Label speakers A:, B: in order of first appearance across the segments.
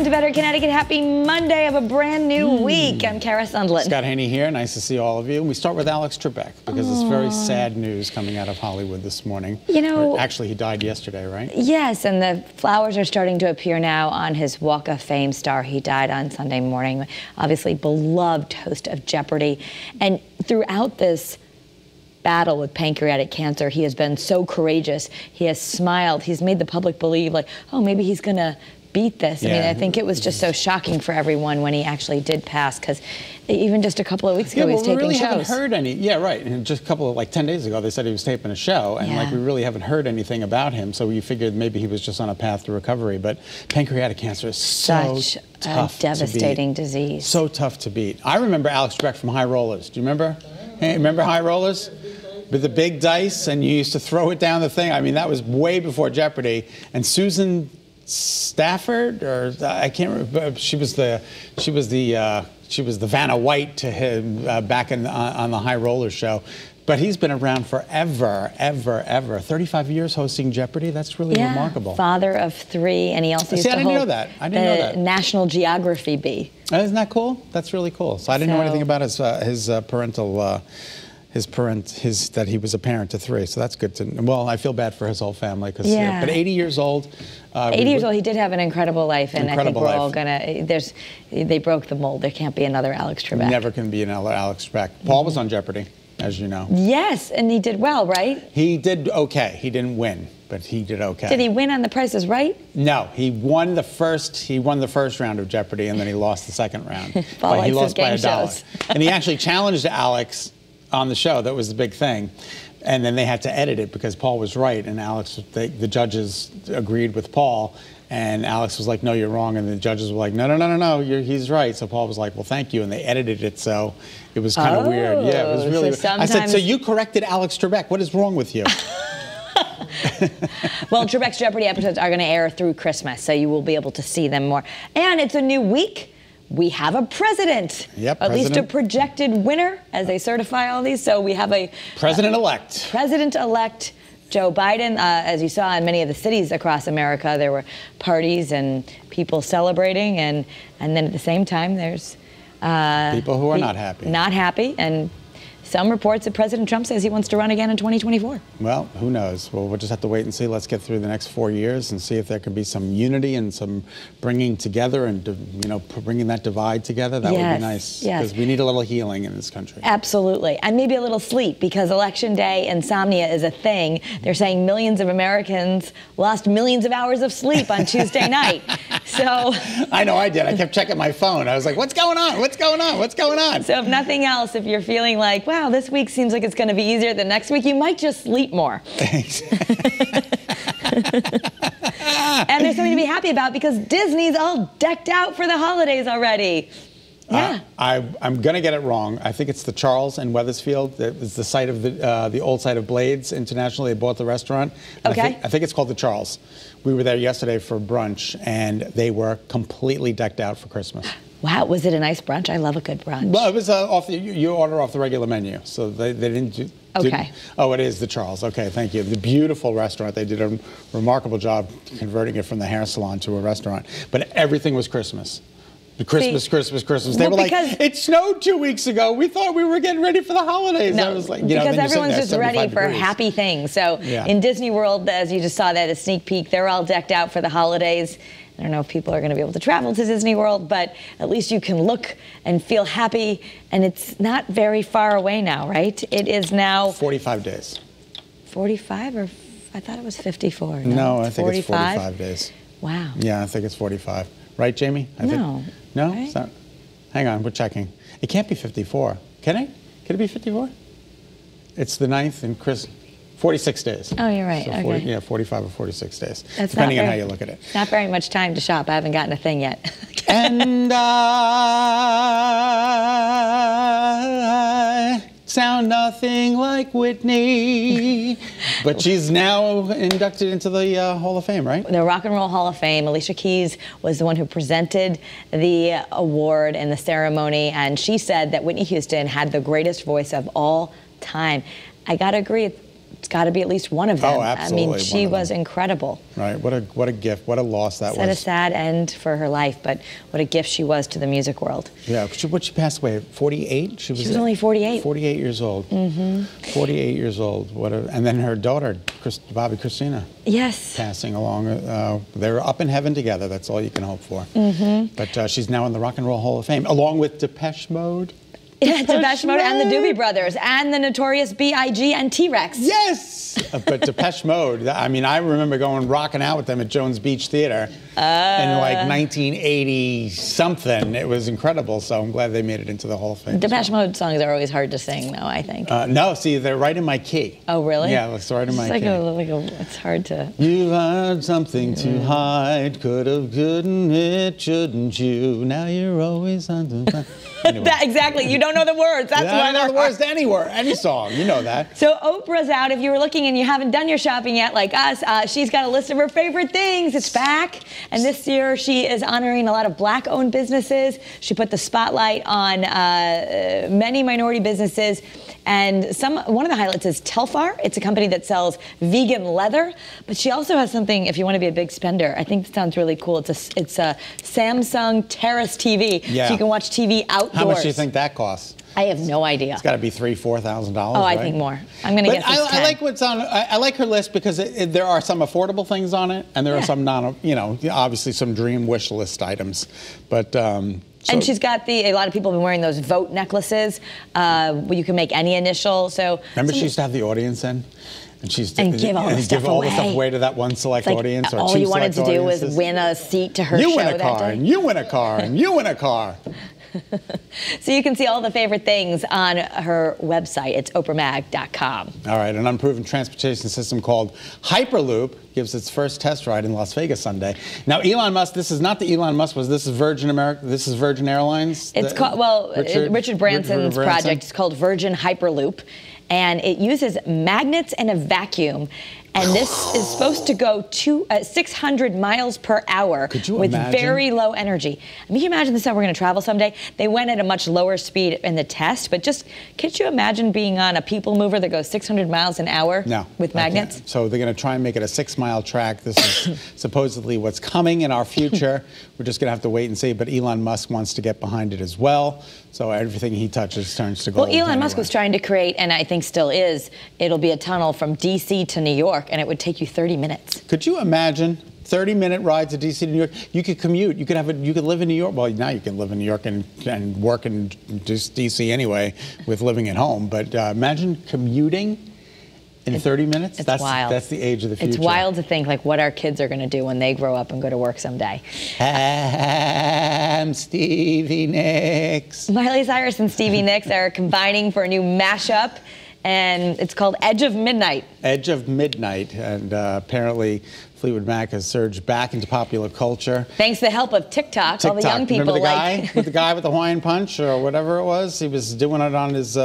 A: To Better Connecticut, happy Monday of a brand new week. I'm Kara Sundlin.
B: Scott Haney here. Nice to see all of you. We start with Alex Trebek because it's very sad news coming out of Hollywood this morning.
A: You know,
B: actually, he died yesterday, right?
A: Yes, and the flowers are starting to appear now on his Walk of Fame star. He died on Sunday morning. Obviously, beloved host of Jeopardy. And throughout this battle with pancreatic cancer, he has been so courageous. He has smiled. He's made the public believe, like, oh, maybe he's going to beat this. I mean, I think it was just so shocking for everyone when he actually did pass, because even just a couple of weeks ago, he was taping
B: we really
A: shows.
B: haven't heard any. Yeah, right. And just a couple of, like 10 days ago, they said he was taping a show, and like we really haven't heard anything about him. So we figured maybe he was just on a path to recovery. But pancreatic cancer is
A: such a devastating disease.
B: So tough to beat. I remember Alex Breck from High Rollers. Do you remember? Hey, remember High Rollers? With the big dice, and you used to throw it down the thing. I mean, that was way before Jeopardy. And Susan Stafford, or I can't remember. She was the Vanna White to him back on the High Roller show. But he's been around forever, ever. 35 years hosting Jeopardy. That's really remarkable.
A: Father of 3, and he also used to hold the National Geography bee.
B: Isn't that cool? That's really cool. So I didn't know anything about his parental. That he was a parent to 3, so that's good to know. Well, I feel bad for his whole family, because but 80 years old.
A: 80 years old, he did have an incredible life, and I think we're all gonna. They broke the mold. There can't be another Alex Trebek.
B: Never can be another Alex Trebek. Paul was on Jeopardy, as you know.
A: Yes, and he did well, right?
B: He did okay. He didn't win, but he did okay.
A: Did he win on The Price is Right?
B: No, he won the first round of Jeopardy, and then he lost the second round.
A: Paul
B: he lost by
A: $1.
B: And he actually challenged Alex on the show. That was the big thing. And then they had to edit it because Paul was right, and Alex, the judges agreed with Paul, and Alex was like, no, you're wrong, and the judges were like, no, he's right. So Paul was like, well, thank you, and they edited it, so it was kind of weird. Yeah, it was really weird. I said, so you corrected Alex Trebek. What is wrong with you?
A: Well, Trebek's Jeopardy episodes are going to air through Christmas, so you will be able to see them more. And it's a new week. We have a president.
B: Yep,
A: at least a projected winner as they certify all these. So we have a
B: president-elect.
A: President-elect Joe Biden. As you saw in many of the cities across America, there were parties and people celebrating, and then at the same time, there's
B: people who are not happy.
A: Not happy, and some reports that President Trump says he wants to run again in 2024.
B: Well, who knows? Well, we'll just have to wait and see. Let's get through the next 4 years and see if there can be some unity and some bringing together and, bringing that divide together. That would be nice. Because we need a little healing in this country.
A: Absolutely. And maybe a little sleep, because Election Day insomnia is a thing. They're saying millions of Americans lost millions of hours of sleep on Tuesday night. So
B: I know I did. I kept checking my phone. I was like, what's going on? What's going on? What's going on?
A: So if nothing else, if you're feeling like, wow, this week seems like it's going to be easier than next week, you might just sleep more. And there's something to be happy about, because Disney's all decked out for the holidays already. Yeah.
B: I'm going to get it wrong. I think it's the Charles in Wethersfield. It's the site of the old site of Blades International. They bought the restaurant.
A: Okay.
B: I think it's called the Charles. We were there yesterday for brunch, and they were completely decked out for Christmas.
A: Wow, was it a nice brunch? I love a good brunch.
B: Well, it was you order off the regular menu, so they didn't do.
A: Okay.
B: Oh, it is the Charles. Okay, thank you. The beautiful restaurant. They did a remarkable job converting it from the hair salon to a restaurant. But everything was Christmas. Christmas. They were like, it snowed 2 weeks ago. We thought we were getting ready for the holidays.
A: No,
B: I was like,
A: because everyone's just ready for happy things. So in Disney World, as you just saw that, a sneak peek, they're all decked out for the holidays. I don't know if people are going to be able to travel to Disney World, but at least you can look and feel happy. And it's not very far away now, right? It is now
B: 45 days.
A: 45, or I thought it was 54.
B: No, I think it's 45 days.
A: Wow.
B: Yeah, I think it's 45. Right, Jamie?
A: No.
B: No?
A: Right?
B: Not, hang on, we're checking. It can't be 54. Can it? Can it be 54? It's the 9th and 46 days.
A: Oh, you're right.
B: So
A: 40,
B: yeah, 45 or 46 days,
A: That's
B: depending on how you look at it.
A: It's not very much time to shop. I haven't gotten a thing yet.
B: And I sound nothing like Whitney. But she's now inducted into the Hall of Fame, right?
A: The Rock and Roll Hall of Fame. Alicia Keys was the one who presented the award in the ceremony, and she said that Whitney Houston had the greatest voice of all time. I gotta agree, it's got to be at least one of them.
B: Oh, absolutely.
A: I mean, she was incredible.
B: Right. What a gift. What a loss that was.
A: It's a sad end for her life, but what a gift she was to the music world.
B: Yeah. She passed away at 48? She was
A: only 48.
B: 48 years old. 48 years old. And then her daughter, Bobby Christina.
A: Yes.
B: Passing along. They were up in heaven together. That's all you can hope for. But she's now in the Rock and Roll Hall of Fame, along with Depeche Mode.
A: Yeah, Depeche Mode and the Doobie Brothers and the Notorious B.I.G. and T-Rex.
B: Yes! But Depeche Mode, I mean, I remember rocking out with them at Jones Beach Theater in like 1980-something. It was incredible, so I'm glad they made it into the Hall of Fame.
A: Depeche Mode songs are always hard to sing, though, I think.
B: No, see, they're right in my key.
A: Oh, really?
B: Yeah, it's right in my key.
A: It's hard to...
B: You had something to hide, couldn't it, shouldn't you? Now you're always on the... Anyway.
A: Exactly. You don't know the words. That's why
B: I don't know the words to any song. You know that.
A: So Oprah's out. If you were looking and you haven't done your shopping yet, like us, she's got a list of her favorite things. It's back. And this year she is honoring a lot of Black-owned businesses. She put the spotlight on many minority businesses. And one of the highlights is Telfar. It's a company that sells vegan leather. But she also has something, if you want to be a big spender, I think it sounds really cool. It's a Samsung Terrace TV.
B: Yeah.
A: So you can watch TV outdoors.
B: How much do you think that costs?
A: I have no idea.
B: It's got to be $3,000-$4,000.
A: Oh, I think more. I'm going to guess it's 10.
B: I like what's on. I like her list because there are some affordable things on it, and there are some obviously some dream wish list items. But
A: and she's got a lot of people have been wearing those vote necklaces. You can make any initial. So
B: remember, she used to have the audience in. And
A: give all the stuff
B: away to that one select audience. Or
A: all
B: two
A: you wanted to do was
B: audiences.
A: win a seat to her show.
B: You win a car, and you win a car, and you win a car.
A: So you can see all the favorite things on her website. It's oprahmag.com.
B: All right, an unproven transportation system called Hyperloop gives its first test ride in Las Vegas Sunday. Now, Elon Musk, this is not the Elon Musk, this is Virgin America, this is Virgin Airlines?
A: It's called, Richard Branson's project is called Virgin Hyperloop, and it uses magnets and a vacuum. And this is supposed to go 600 miles per hour with very low energy. I mean, can you imagine this is how we're going to travel someday? They went at a much lower speed in the test, but could you imagine being on a people mover that goes 600 miles an hour with magnets?
B: So they're going to try and make it a 6-mile track. This is supposedly what's coming in our future. We're just going to have to wait and see. But Elon Musk wants to get behind it as well. So everything he touches turns to gold.
A: Well, Elon Musk was trying to create, and I think still is, it'll be a tunnel from D.C. to New York, and it would take you 30 minutes.
B: Could you imagine 30-minute ride to D.C. to New York? You could commute. You could live in New York. Well, now you can live in New York and work in D.C. anyway with living at home. But imagine commuting in 30 minutes?
A: It's wild.
B: That's the age of the future.
A: It's wild to think like what our kids are going to do when they grow up and go to work someday.
B: I'm Stevie Nicks.
A: Miley Cyrus and Stevie Nicks are combining for a new mashup, and it's called Edge of Midnight.
B: Edge of Midnight, and apparently Fleetwood Mac has surged back into popular culture.
A: Thanks to the help of TikTok. All the young people.
B: Remember the guy with the Hawaiian Punch or whatever it was? He was doing it on his,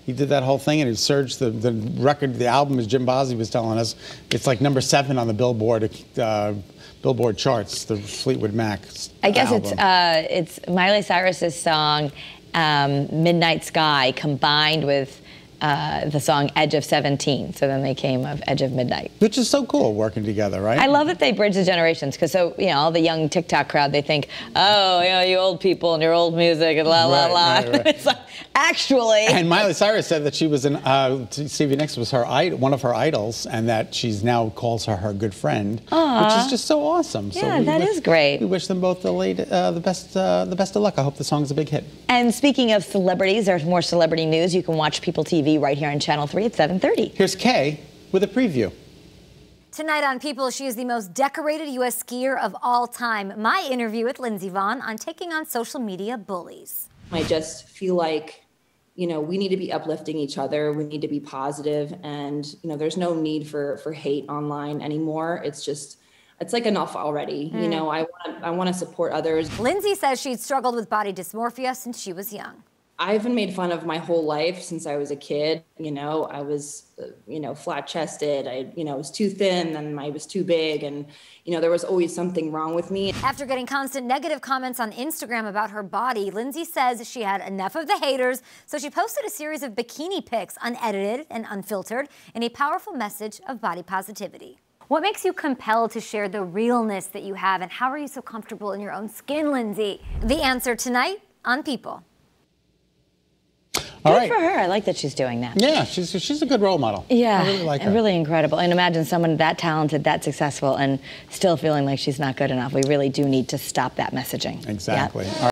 B: he did that whole thing and it surged the record, the album, as Jim Bossie was telling us. It's like number 7 on the Billboard charts, the Fleetwood Mac
A: I guess
B: album.
A: It's Miley Cyrus's song, Midnight Sky, combined with the song Edge of 17. So then they came of Edge of Midnight.
B: Which is so cool working together, right?
A: I love that they bridge the generations because all the young TikTok crowd, they think, oh, you old people and your old music and la, la, la. Right. It's like, actually.
B: And Miley Cyrus said that she was Stevie Nicks was one of her idols and that she's now calls her good friend, which is just so awesome.
A: Yeah, that is great.
B: We wish them both the best of luck. I hope the song's a big hit.
A: And speaking of celebrities, there's more celebrity news. You can watch People TV right here on Channel 3 at 7:30.
B: Here's Kay with a preview.
C: Tonight on People, she is the most decorated U.S. skier of all time. My interview with Lindsey Vonn on taking on social media bullies.
D: I just feel like, we need to be uplifting each other. We need to be positive, and there's no need for hate online anymore. It's like enough already. I want to support others.
C: Lindsey says she'd struggled with body dysmorphia since she was young.
D: I've been made fun of my whole life since I was a kid. You know, I was, flat chested. I was too thin and I was too big. And, there was always something wrong with me.
C: After getting constant negative comments on Instagram about her body, Lindsey says she had enough of the haters. So she posted a series of bikini pics, unedited and unfiltered, in a powerful message of body positivity. What makes you compelled to share the realness that you have, and how are you so comfortable in your own skin, Lindsey? The answer tonight on People.
B: All
A: Good
B: right.
A: for her. I like that she's doing that.
B: Yeah, she's a good role model.
A: Yeah,
B: I really like her.
A: really incredible. And imagine someone that talented, that successful, and still feeling like she's not good enough. We really do need to stop that messaging.
B: Exactly.
A: Yeah.
B: All right.